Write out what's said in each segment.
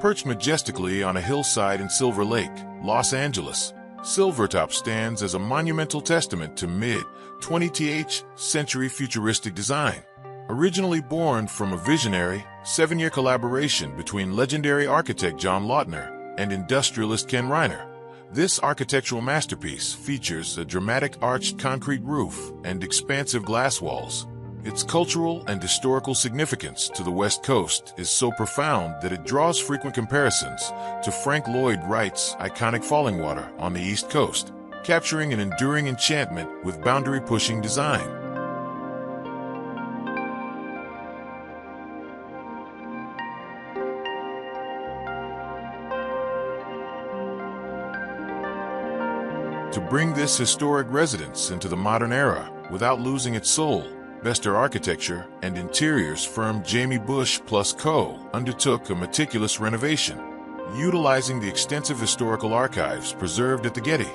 Perched majestically on a hillside in Silver Lake, Los Angeles, Silvertop stands as a monumental testament to mid-20th century futuristic design. Originally born from a visionary, 7-year collaboration between legendary architect John Lautner and industrialist Ken Reiner, this architectural masterpiece features a dramatic arched concrete roof and expansive glass walls. Its cultural and historical significance to the West Coast is so profound that it draws frequent comparisons to Frank Lloyd Wright's iconic Fallingwater on the East Coast, capturing an enduring enchantment with boundary-pushing design. To bring this historic residence into the modern era without losing its soul, Bestor Architecture and Interiors firm Jamie Bush + Co. undertook a meticulous renovation, utilizing the extensive historical archives preserved at the Getty.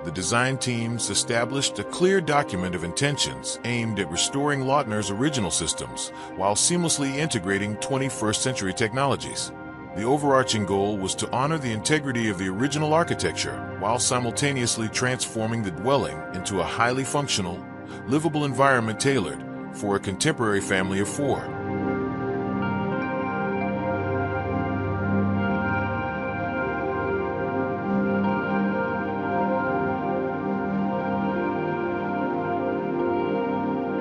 The design teams established a clear document of intentions aimed at restoring Lautner's original systems while seamlessly integrating 21st century technologies. The overarching goal was to honor the integrity of the original architecture while simultaneously transforming the dwelling into a highly functional, livable environment tailored for a contemporary family of 4.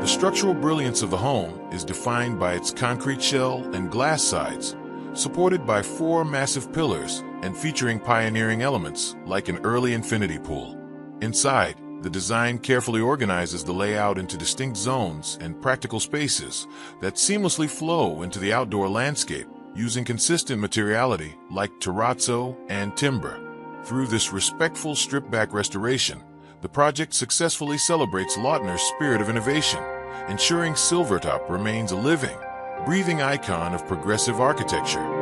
The structural brilliance of the home is defined by its concrete shell and glass sides, supported by 4 massive pillars and featuring pioneering elements like an early infinity pool. Inside, the design carefully organizes the layout into distinct zones and practical spaces that seamlessly flow into the outdoor landscape using consistent materiality like terrazzo and timber. Through this respectful strip-back restoration, the project successfully celebrates Lautner's spirit of innovation, ensuring Silvertop remains a living, breathing icon of progressive architecture.